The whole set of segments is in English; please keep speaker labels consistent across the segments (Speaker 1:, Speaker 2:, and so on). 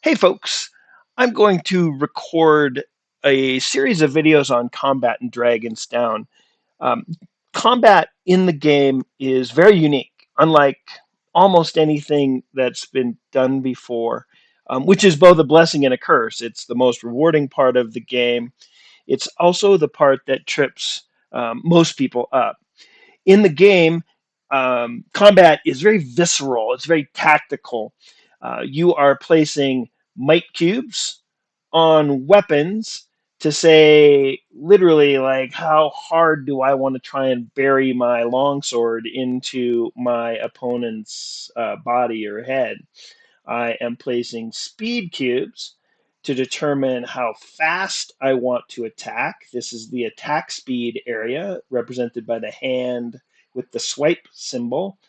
Speaker 1: Hey folks, I'm going to record a series of videos on combat in Dragon's Down. Um, Combat in the game is very unique, unlike almost anything that's been done before, which is both a blessing and a curse. It's the most rewarding part of the game. It's also the part that trips most people up. In the game, combat is very visceral, it's very tactical. You are placing might cubes on weapons to say literally like how hard do I want to try and bury my longsword into my opponent's body or head. I am placing speed cubes to determine how fast I want to attack. This is the attack speed area represented by the hand with the swipe symbol,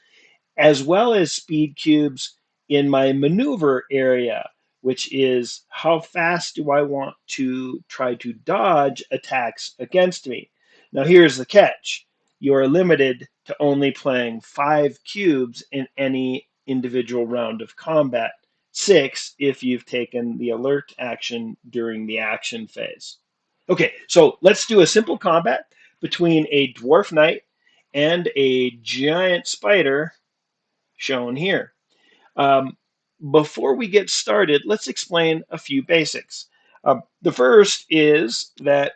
Speaker 1: as well as speed cubes in my maneuver area, which is how fast do I want to try to dodge attacks against me. Now, here's the catch. You are limited to only playing 5 cubes in any individual round of combat, 6 if you've taken the alert action during the action phase. Okay, so let's do a simple combat between a dwarf knight and a giant spider shown here. Um, Before we get started, let's explain a few basics. The first is that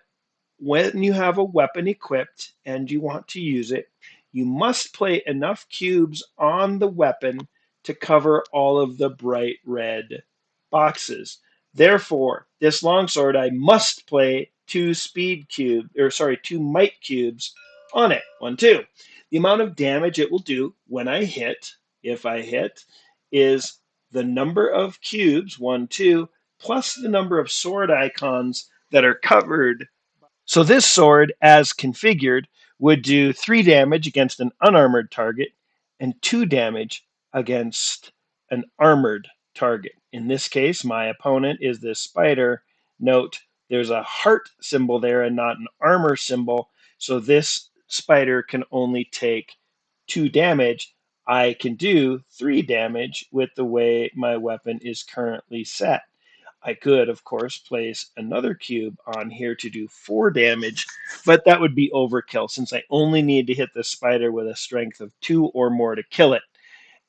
Speaker 1: when you have a weapon equipped and you want to use it, you must play enough cubes on the weapon to cover all of the bright red boxes. Therefore, this longsword, I must play 2 might cubes on it. 1, 2. The amount of damage it will do when I hit, if I hit, is the number of cubes, 1, 2, plus the number of sword icons that are covered. So this sword, as configured, would do 3 damage against an unarmored target and 2 damage against an armored target. In this case, my opponent is this spider. Note there's a heart symbol there and not an armor symbol. So this spider can only take 2 damage. I can do 3 damage with the way my weapon is currently set. I could, of course, place another cube on here to do 4 damage, but that would be overkill since I only need to hit the spider with a strength of 2 or more to kill it.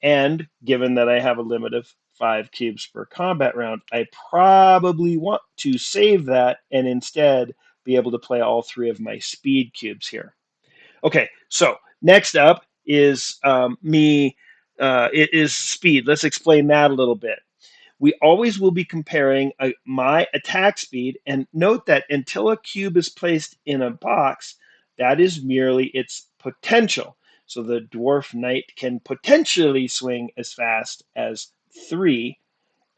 Speaker 1: And given that I have a limit of 5 cubes per combat round, I probably want to save that and instead be able to play all 3 of my speed cubes here. Okay, so next up is it is speed. Let's explain that a little bit. We always will be comparing my attack speed, and note that until a cube is placed in a box, that is merely its potential. So the dwarf knight can potentially swing as fast as 3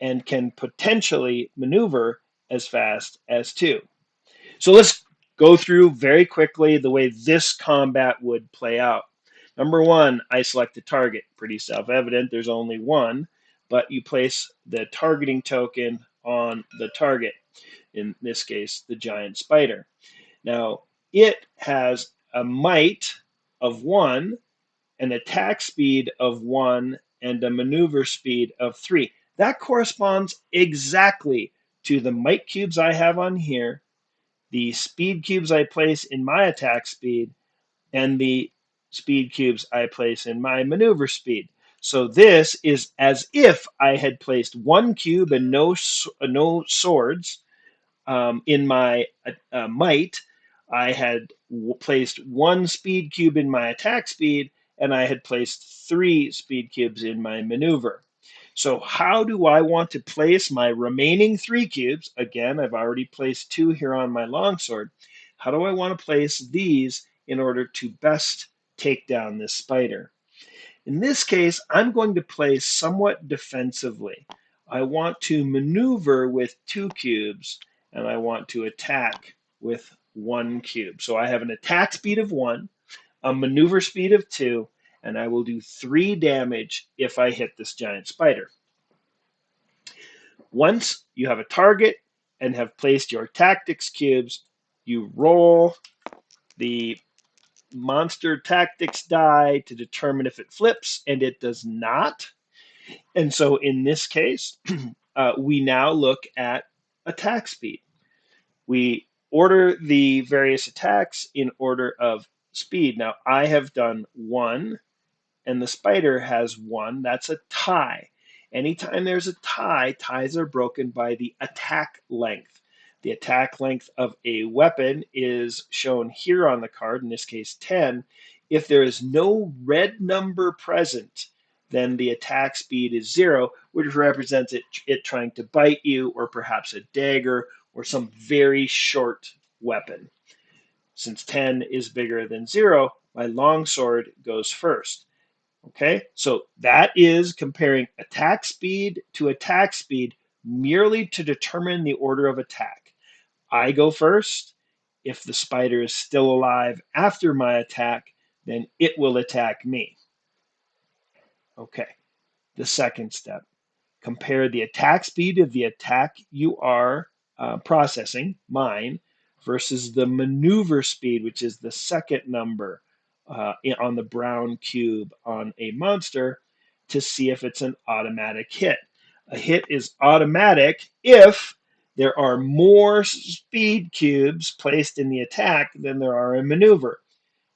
Speaker 1: and can potentially maneuver as fast as 2. So let's go through very quickly the way this combat would play out. Number 1, I select the target. Pretty self-evident, there's only one, but you place the targeting token on the target, in this case, the giant spider. Now, it has a might of 1, an attack speed of 1, and a maneuver speed of 3. That corresponds exactly to the might cubes I have on here, the speed cubes I place in my attack speed, and the speed cubes I place in my maneuver speed. So this is as if I had placed 1 cube and no swords in my might. I had placed 1 speed cube in my attack speed, and I had placed 3 speed cubes in my maneuver. So how do I want to place my remaining 3 cubes? Again, I've already placed 2 here on my longsword. How do I want to place these in order to best take down this spider? In this case, I'm going to play somewhat defensively. I want to maneuver with 2 cubes, and I want to attack with 1 cube. So I have an attack speed of 1, a maneuver speed of 2, and I will do 3 damage if I hit this giant spider. Once you have a target and have placed your tactics cubes, you roll the monster tactics die to determine if it flips, and it does not. And so in this case, we now look at attack speed. We order the various attacks in order of speed. Now, I have done 1, and the spider has 1. That's a tie. Anytime there's a tie, ties are broken by the attack length. The attack length of a weapon is shown here on the card, in this case 10. If there is no red number present, then the attack speed is 0, which represents it trying to bite you, or perhaps a dagger, or some very short weapon. Since 10 is bigger than 0, my longsword goes first. Okay, so that is comparing attack speed to attack speed merely to determine the order of attack. I go first. If the spider is still alive after my attack, then it will attack me. Okay, the second step. Compare the attack speed of the attack you are processing, mine, versus the maneuver speed, which is the second number on the brown cube on a monster, to see if it's an automatic hit. A hit is automatic if there are more speed cubes placed in the attack than there are in maneuver.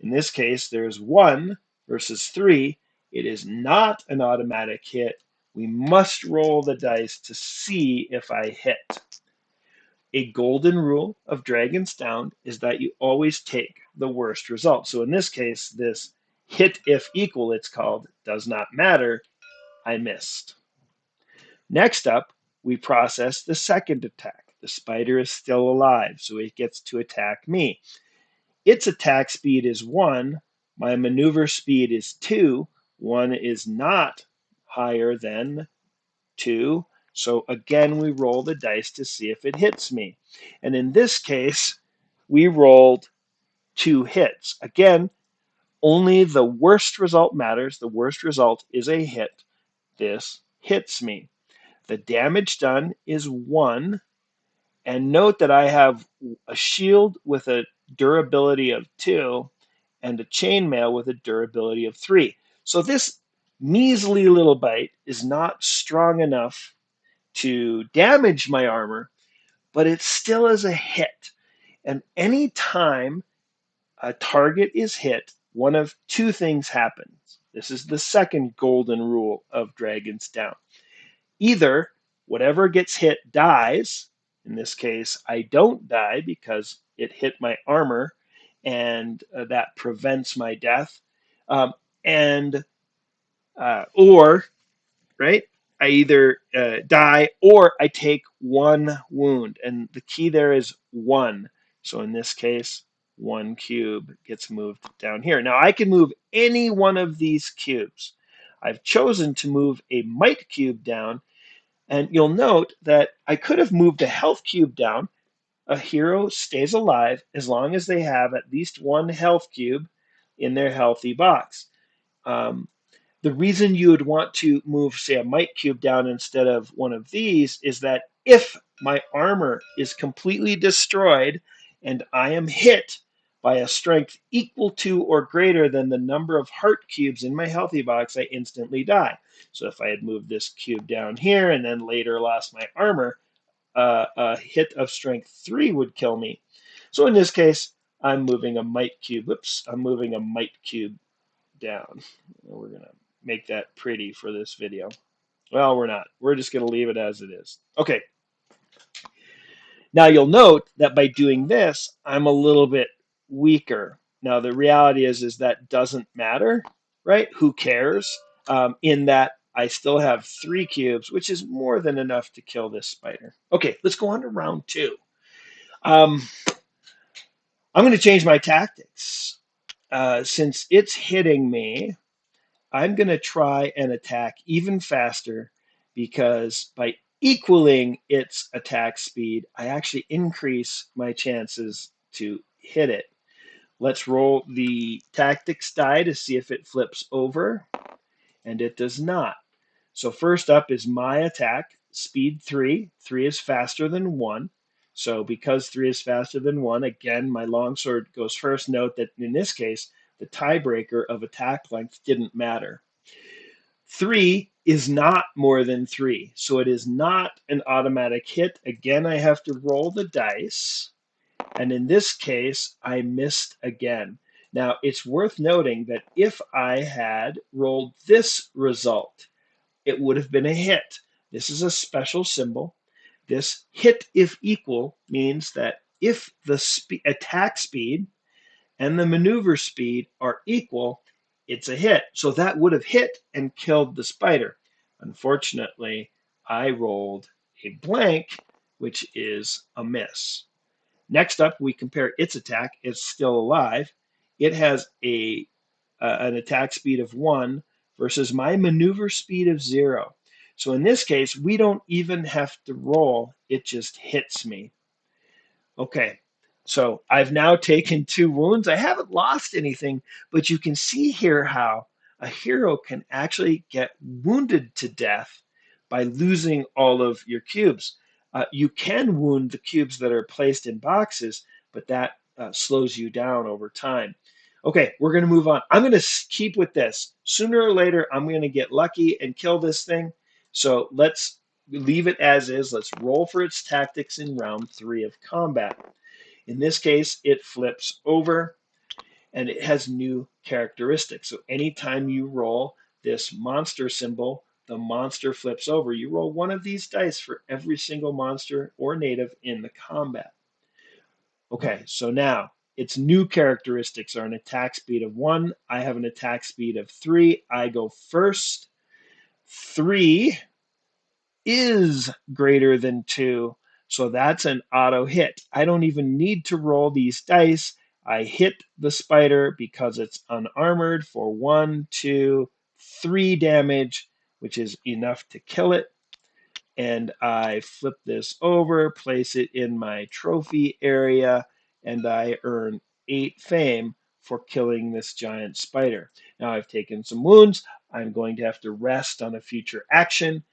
Speaker 1: In this case, there's 1 versus 3. It is not an automatic hit. We must roll the dice to see if I hit. A golden rule of Dragon's Down is that you always take the worst result. So in this case, this hit if equal, it's called, does not matter. I missed. Next up, we process the second attack. The spider is still alive, so it gets to attack me. Its attack speed is 1. My maneuver speed is 2. 1 is not higher than 2. So again, we roll the dice to see if it hits me. And in this case, we rolled 2 hits. Again, only the worst result matters. The worst result is a hit. This hits me. The damage done is 1. And note that I have a shield with a durability of 2 and a chainmail with a durability of 3. So this measly little bite is not strong enough to damage my armor, but it still is a hit. And anytime a target is hit, one of 2 things happens. This is the second golden rule of Dragon's Down. Either whatever gets hit dies. In this case, I don't die because it hit my armor, and that prevents my death. And or right, I either die or I take 1 wound, and the key there is 1. So in this case, 1 cube gets moved down here. Now I can move any one of these cubes. I've chosen to move a might cube down, and you'll note that I could have moved a health cube down. A hero stays alive as long as they have at least 1 health cube in their healthy box. The reason you would want to move, say, a might cube down instead of one of these is that if my armor is completely destroyed and I am hit by a strength equal to or greater than the number of heart cubes in my healthy box, I instantly die. So if I had moved this cube down here and then later lost my armor, a hit of strength 3 would kill me. So in this case, I'm moving a might cube. Oops, I'm moving a might cube down. We're going to make that pretty for this video. Well, we're not. We're just going to leave it as it is. Okay. Now you'll note that by doing this, I'm a little bit weaker. Now the reality is that doesn't matter, right? Who cares? In that I still have 3 cubes, which is more than enough to kill this spider. Okay, let's go on to round 2. I'm going to change my tactics. Since it's hitting me, I'm going to try and attack even faster, because by equaling its attack speed, I actually increase my chances to hit it. Let's roll the tactics die to see if it flips over, and it does not. So first up is my attack, speed 3. 3 is faster than 1. So because 3 is faster than 1, again, my longsword goes first. Note that in this case, the tiebreaker of attack length didn't matter. 3 is not more than 3. So it is not an automatic hit. Again, I have to roll the dice. And in this case, I missed again. Now, it's worth noting that if I had rolled this result, it would have been a hit. This is a special symbol. This hit if equal means that if the attack speed and the maneuver speed are equal, it's a hit. So that would have hit and killed the spider. Unfortunately, I rolled a blank, which is a miss. Next up, we compare its attack. It's still alive. It has an attack speed of 1 versus my maneuver speed of 0. So in this case, we don't even have to roll. It just hits me. Okay, so I've now taken 2 wounds. I haven't lost anything, but you can see here how a hero can actually get wounded to death by losing all of your cubes. You can wound the cubes that are placed in boxes, but that slows you down over time. Okay, we're going to move on. I'm going to keep with this. Sooner or later, I'm going to get lucky and kill this thing. So let's leave it as is. Let's roll for its tactics in round 3 of combat. In this case, it flips over and it has new characteristics. So anytime you roll this monster symbol, the monster flips over. You roll one of these dice for every single monster or native in the combat. Okay, so now its new characteristics are an attack speed of 1. I have an attack speed of 3. I go first. 3 is greater than 2. So that's an auto hit. I don't even need to roll these dice. I hit the spider because it's unarmored for 1, 2, 3 damage, which is enough to kill it. And I flip this over, place it in my trophy area, and I earn 8 fame for killing this giant spider. Now I've taken some wounds. I'm going to have to rest on a future action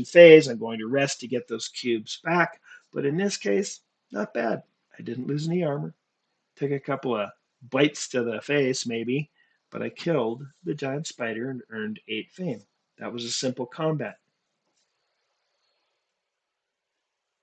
Speaker 1: phase. I'm going to rest to get those cubes back. But in this case, not bad. I didn't lose any armor. Took a couple of bites to the face, maybe, but I killed the giant spider and earned 8 fame. That was a simple combat.